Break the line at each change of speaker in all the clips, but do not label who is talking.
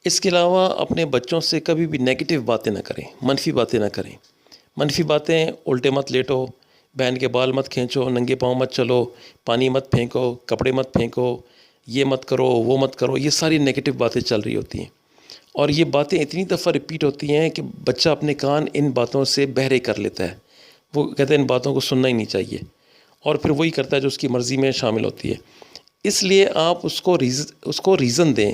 اس کے علاوہ اپنے بچوں سے کبھی بھی نیگیٹو باتیں نہ کریں، منفی باتیں نہ کریں۔ منفی باتیں، الٹے مت لیٹو، بہن کے بال مت کھینچو، ننگے پاؤں مت چلو، پانی مت پھینکو، کپڑے مت پھینکو، یہ مت کرو، وہ مت کرو، یہ ساری نیگیٹو باتیں چل رہی ہوتی ہیں۔ اور یہ باتیں اتنی دفعہ ریپیٹ ہوتی ہیں کہ بچہ اپنے کان ان باتوں سے بہرے کر لیتا ہے، وہ کہتے ہیں ان باتوں کو سننا ہی نہیں چاہیے، اور پھر وہی کرتا ہے جو اس کی مرضی میں شامل ہوتی ہے۔ اس لیے آپ اس کو ریزن دیں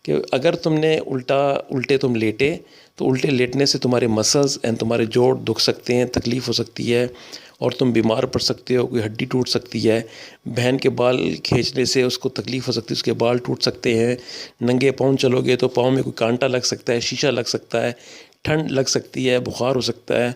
کہ اگر تم نے الٹے تم لیٹے تو الٹے لیٹنے سے تمہارے مسلز اینڈ تمہارے جوڑ دکھ سکتے ہیں، تکلیف ہو سکتی ہے، اور تم بیمار پڑ سکتے ہو، کوئی ہڈی ٹوٹ سکتی ہے، بہن کے بال کھینچنے سے اس کو تکلیف ہو سکتی ہے، اس کے بال ٹوٹ سکتے ہیں، ننگے پاؤں چلو گے تو پاؤں میں کوئی کانٹا لگ سکتا ہے، شیشہ لگ سکتا ہے، ٹھنڈ لگ سکتی ہے، بخار ہو سکتا ہے،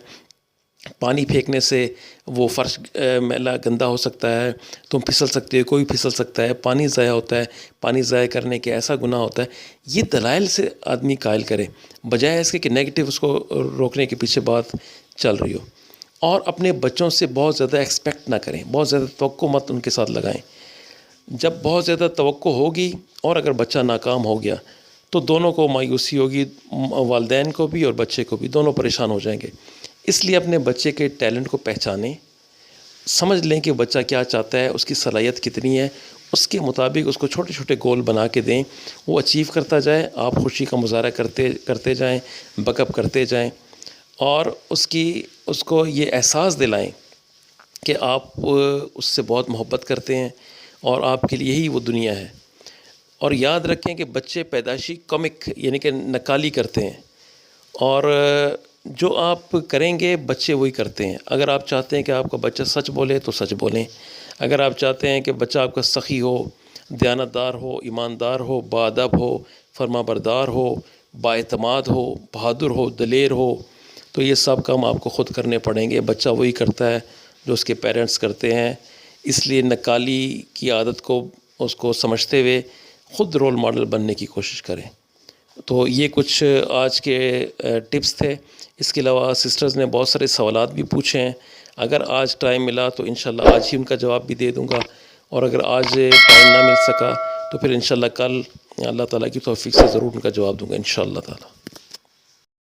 پانی پھینکنے سے وہ فرش میلا گندا ہو سکتا ہے، تم پھسل سکتے ہو، کوئی پھسل سکتا ہے، پانی ضائع ہوتا ہے، پانی ضائع کرنے کے ایسا گناہ ہوتا ہے۔ یہ دلائل سے آدمی قائل کرے، بجائے اس کے کہ نیگیٹو اس کو روکنے کے پیچھے بات چل رہی ہو۔ اور اپنے بچوں سے بہت زیادہ ایکسپیکٹ نہ کریں، بہت زیادہ توقع مت ان کے ساتھ لگائیں۔ جب بہت زیادہ توقع ہوگی اور اگر بچہ ناکام ہو گیا تو دونوں کو مایوسی ہوگی، والدین کو بھی اور بچے کو بھی، دونوں پریشان ہو جائیں گے۔ اس لیے اپنے بچے کے ٹیلنٹ کو پہچانیں، سمجھ لیں کہ بچہ کیا چاہتا ہے، اس کی صلاحیت کتنی ہے، اس کے مطابق اس کو چھوٹے چھوٹے گول بنا کے دیں، وہ اچیو کرتا جائے، آپ خوشی کا مظاہرہ کرتے جائیں، بیک اپ کرتے جائیں، اور اس کو یہ احساس دلائیں کہ آپ اس سے بہت محبت کرتے ہیں اور آپ کے لیے ہی وہ دنیا ہے۔ اور یاد رکھیں کہ بچے پیدائشی کامک یعنی کہ نکالی کرتے ہیں، اور جو آپ کریں گے بچے وہی کرتے ہیں۔ اگر آپ چاہتے ہیں کہ آپ کا بچہ سچ بولے تو سچ بولیں، اگر آپ چاہتے ہیں کہ بچہ آپ کا سخی ہو، دیانتدار ہو، ایماندار ہو، باادب ہو، فرما بردار ہو، بااعتماد ہو، بہادر ہو، دلیر ہو، تو یہ سب کام آپ کو خود کرنے پڑیں گے۔ بچہ وہی کرتا ہے جو اس کے پیرنٹس کرتے ہیں، اس لیے نکالی کی عادت کو اس کو سمجھتے ہوئے خود رول ماڈل بننے کی کوشش کریں۔ تو یہ کچھ آج کے ٹپس تھے۔ اس کے علاوہ سسٹرز نے بہت سارے سوالات بھی پوچھے ہیں، اگر آج ٹائم ملا تو انشاءاللہ آج ہی ان کا جواب بھی دے دوں گا، اور اگر آج ٹائم نہ مل سکا تو پھر انشاءاللہ کل اللہ تعالیٰ کی توفیق سے ضرور ان کا جواب دوں گا انشاءاللہ تعالیٰ۔